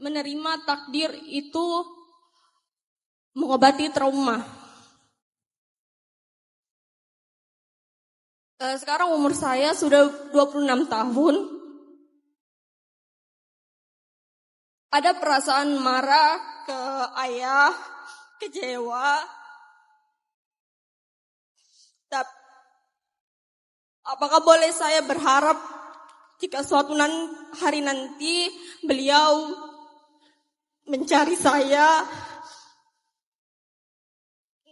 menerima takdir itu mengobati trauma. Sekarang umur saya sudah 26 tahun. Ada perasaan marah ke ayah, kecewa. Tapi apakah boleh saya berharap jika suatu hari nanti beliau mencari saya,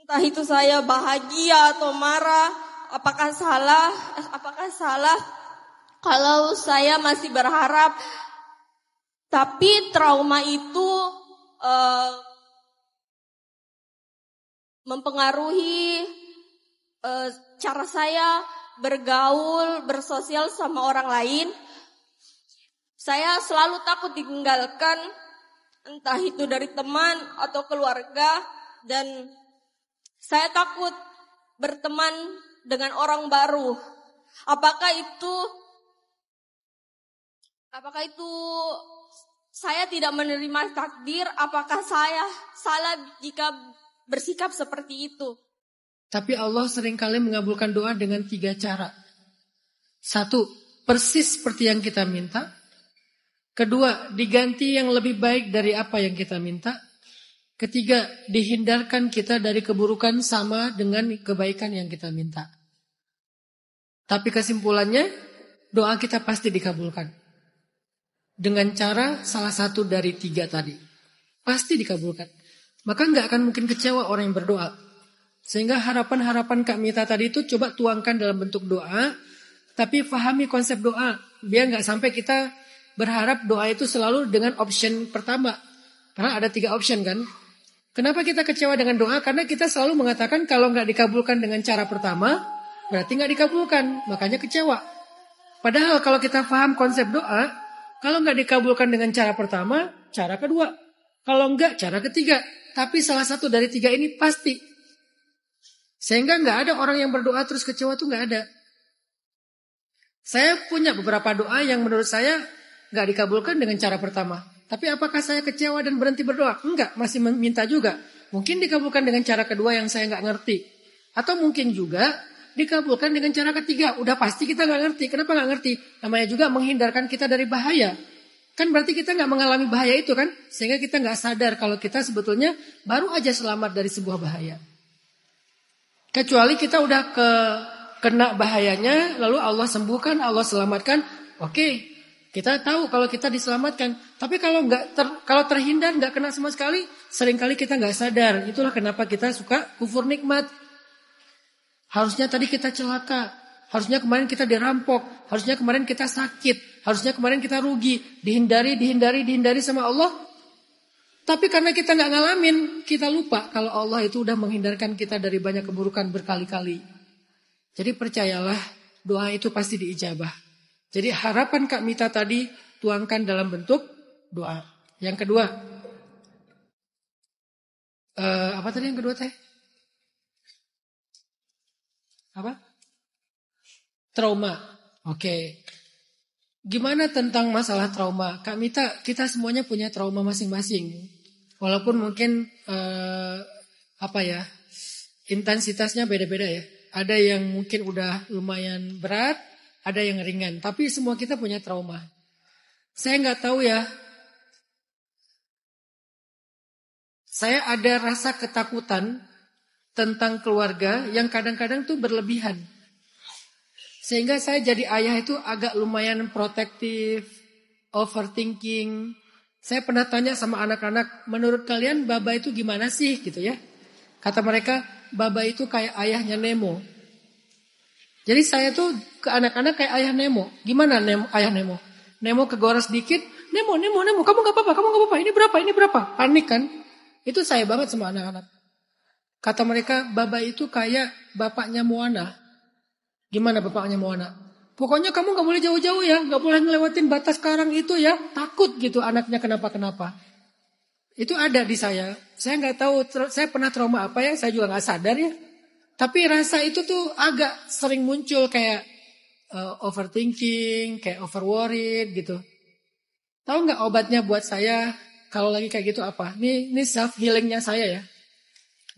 entah itu saya bahagia atau marah, apakah salah kalau saya masih berharap? Tapi trauma itu mempengaruhi cara saya bergaul, bersosial sama orang lain. Saya selalu takut ditinggalkan, entah itu dari teman atau keluarga, dan saya takut berteman dengan orang baru. Apakah itu saya tidak menerima takdir? Apakah saya salah jika bersikap seperti itu? Tapi Allah seringkali mengabulkan doa dengan 3 cara. 1, persis seperti yang kita minta. 2, diganti yang lebih baik dari apa yang kita minta. 3, dihindarkan kita dari keburukan sama dengan kebaikan yang kita minta. Tapi kesimpulannya, doa kita pasti dikabulkan. Dengan cara salah satu dari 3 tadi. Pasti dikabulkan. Maka gak akan mungkin kecewa orang yang berdoa. Sehingga harapan-harapan Kak Mita tadi itu coba tuangkan dalam bentuk doa. Tapi pahami konsep doa. Biar gak sampai kita berharap doa itu selalu dengan option pertama. Karena ada 3 option kan. Kenapa kita kecewa dengan doa? Karena kita selalu mengatakan kalau gak dikabulkan dengan cara pertama, berarti gak dikabulkan. Makanya kecewa. Padahal kalau kita paham konsep doa, kalau nggak dikabulkan dengan cara pertama, cara kedua. Kalau nggak, cara ketiga. Tapi salah satu dari 3 ini pasti. Sehingga nggak ada orang yang berdoa terus kecewa tuh nggak ada. Saya punya beberapa doa yang menurut saya nggak dikabulkan dengan cara pertama. Tapi apakah saya kecewa dan berhenti berdoa? Enggak, masih minta juga. Mungkin dikabulkan dengan cara kedua yang saya nggak ngerti. Atau mungkin juga dikabulkan dengan cara ketiga. Udah pasti kita gak ngerti. Kenapa gak ngerti? Namanya juga menghindarkan kita dari bahaya. Kan berarti kita gak mengalami bahaya itu kan? Sehingga kita gak sadar kalau kita sebetulnya baru aja selamat dari sebuah bahaya. Kecuali kita udah kena bahayanya, lalu Allah sembuhkan, Allah selamatkan. Oke, kita tahu kalau kita diselamatkan. Tapi kalau terhindar gak kena sama sekali, seringkali kita gak sadar. Itulah kenapa kita suka kufur nikmat. Harusnya tadi kita celaka, harusnya kemarin kita dirampok, harusnya kemarin kita sakit, harusnya kemarin kita rugi, dihindari sama Allah. Tapi karena kita nggak ngalamin, kita lupa kalau Allah itu udah menghindarkan kita dari banyak keburukan berkali-kali. Jadi percayalah, doa itu pasti diijabah. Jadi harapan Kak Mita tadi tuangkan dalam bentuk doa. Yang kedua, apa tadi yang kedua teh? Apa? Trauma. Oke. Gimana tentang masalah trauma? Kak Mita, kita semuanya punya trauma masing-masing. Walaupun mungkin intensitasnya beda-beda ya. Ada yang mungkin udah lumayan berat, ada yang ringan. Tapi semua kita punya trauma. Saya nggak tahu ya. Saya ada rasa ketakutan tentang keluarga yang kadang-kadang tuh berlebihan. Sehingga saya jadi ayah itu agak lumayan protektif, overthinking. Saya pernah tanya sama anak-anak, menurut kalian Baba itu gimana sih gitu ya? Kata mereka, Baba itu kayak ayahnya Nemo. Jadi saya tuh ke anak-anak kayak ayah Nemo. Gimana ayah Nemo? Nemo kegores dikit, Nemo, kamu gak apa-apa, ini berapa? Panik kan? Itu saya banget sama anak-anak. Kata mereka, Baba itu kayak bapaknya Moana. Gimana bapaknya Moana? Pokoknya kamu gak boleh jauh-jauh ya. Gak boleh ngelewatin batas karang itu ya. Takut gitu anaknya kenapa-kenapa. Itu ada di saya. Saya gak tahu, saya pernah trauma apa ya. Saya juga gak sadar ya. Tapi rasa itu tuh agak sering muncul kayak overthinking, kayak over worried gitu. Tahu gak obatnya buat saya? kalau lagi kayak gitu apa? Ini self healingnya saya ya.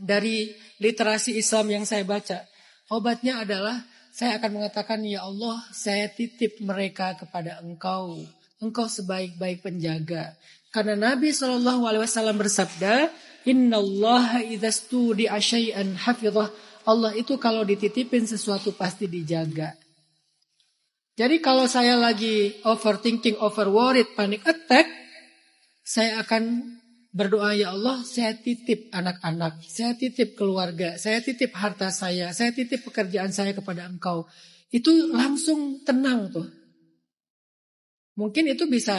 Dari literasi Islam yang saya baca. Obatnya adalah saya akan mengatakan, ya Allah, saya titip mereka kepada Engkau. Engkau sebaik-baik penjaga. Karena Nabi SAW bersabda, Innallaha idzastudi'a syai'an hafidhah. Allah itu kalau dititipin sesuatu pasti dijaga. Jadi kalau saya lagi overthinking, overworried, panic attack, saya akan berdoa, ya Allah, saya titip anak-anak, saya titip keluarga, saya titip harta saya titip pekerjaan saya kepada Engkau. Itu langsung tenang tuh. Mungkin itu bisa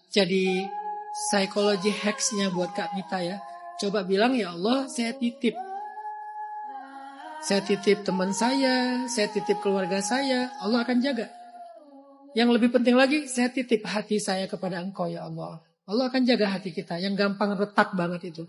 jadi psychology hacks-nya buat Kak Mita ya. Coba bilang, ya Allah, saya titip. Saya titip teman saya titip keluarga saya, Allah akan jaga. Yang lebih penting lagi, saya titip hati saya kepada Engkau ya Allah. Allah akan jaga hati kita yang gampang retak banget itu.